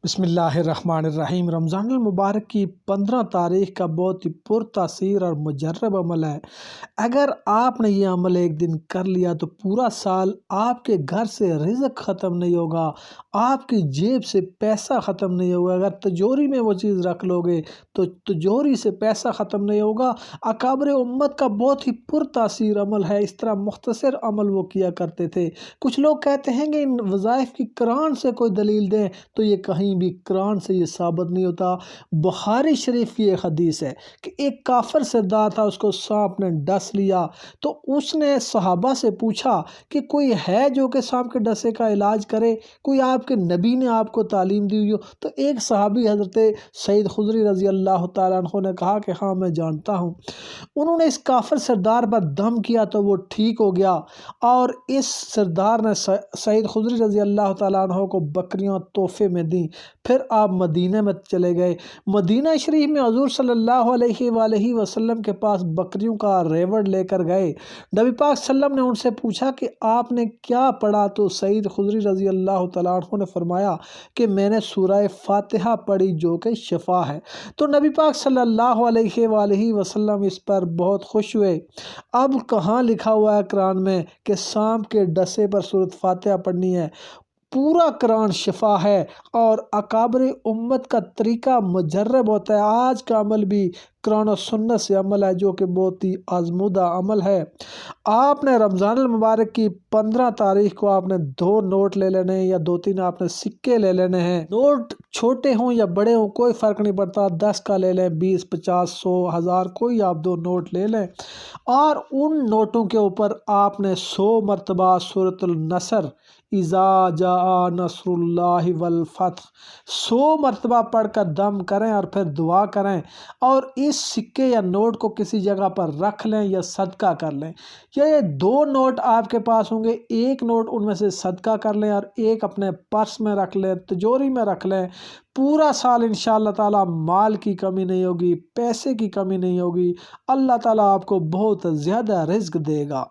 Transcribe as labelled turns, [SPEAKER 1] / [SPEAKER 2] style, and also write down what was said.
[SPEAKER 1] بسم اللہ الرحمن الرحیم۔ رمضان المبارک کی 15 تاریخ کا بہت ہی پر تاثیر اور مجرب عمل ہے۔ اگر آپ نے یہ عمل ایک دن کر لیا تو پورا سال آپ کے گھر سے رزق ختم نہیں ہوگا، آپ کی جیب سے پیسہ ختم نہیں ہوگا۔ اگر تجوری میں وہ چیز رکھ لو گے تو تجوری سے پیسہ ختم نہیں ہوگا۔ اکابر امت کا بہت ہی پر تاثیر عمل ہے۔ اس طرح مختصر عمل وہ کیا کرتے تھے۔ کچھ لوگ کہتے ہیں کہ ان وظائف کی قرآن سے کوئی دلیل دیں، تو یہ کہیں بھی قرآن سے یہ ثابت نہیں ہوتا۔ بخاری شریف کی ایک حدیث ہے کہ ایک کافر سردار تھا، اس کو سانپ نے ڈس لیا تو اس نے صحابہ سے پوچھا کہ کوئی ہے جو کہ سانپ کے ڈسے کا علاج کرے، کوئی آپ کے نبی نے آپ کو تعلیم دی ہوئی ہو؟ تو ایک صحابی حضرت سعید خدری رضی اللہ تعالیٰ عنہ نے کہا کہ ہاں میں جانتا ہوں۔ انہوں نے اس کافر سردار پر دم کیا تو وہ ٹھیک ہو گیا، اور اس سردار نے سعید خدری رضی اللہ تعالیٰ عنہ کو بکریاں تحفے میں دیں۔ پھر آپ مدینہ میں چلے گئے۔ مدینہ شریف میں حضور صلی اللہ علیہ وآلہ وسلم کے پاس بکریوں کا ریوڑ لے کر گئے۔ نبی پاک صلی اللہ علیہ وسلم نے ان سے پوچھا کہ آپ نے کیا پڑھا؟ تو سعید خدری رضی اللہ تعالیٰ عنہ نے فرمایا کہ میں نے سورہ فاتحہ پڑھی جو کہ شفا ہے۔ تو نبی پاک صلی اللہ علیہ وآلہ وسلم اس پر بہت خوش ہوئے۔ اب کہاں لکھا ہوا ہے قرآن میں کہ سانپ کے ڈسے پر سورۃ فاتحہ پڑھنی ہے؟ پورا قرآن شفا ہے، اور اکابر امت کا طریقہ مجرب ہوتا ہے۔ آج کا عمل بھی قرآن و سنت سے عمل ہے جو کہ بہت ہی آزمودہ عمل ہے۔ آپ نے رمضان المبارک کی 15 تاریخ کو آپ نے 2 نوٹ لے لینے ہیں یا 2-3 آپ نے سکے لے لینے ہیں۔ نوٹ چھوٹے ہوں یا بڑے ہوں کوئی فرق نہیں پڑتا، 10 کا لے لیں، 20، 50، 100، 1000، کوئی آپ 2 نوٹ لے لیں، اور ان نوٹوں کے اوپر آپ نے 100 مرتبہ سورۃ النصر اذا جاء نصر اللہ والفتح 100 مرتبہ پڑھ کر دم کریں اور پھر دعا کریں، اور اس سکے یا نوٹ کو کسی جگہ پر رکھ لیں یا صدقہ کر لیں۔ یہ 2 نوٹ آپ کے پاس ہوں گے، ایک نوٹ ان میں سے صدقہ کر لیں اور ایک اپنے پرس میں رکھ لیں، تجوری میں رکھ لیں۔ پورا سال انشاءاللہ تعالی مال کی کمی نہیں ہوگی، پیسے کی کمی نہیں ہوگی، اللہ تعالیٰ آپ کو بہت زیادہ رزق دے گا۔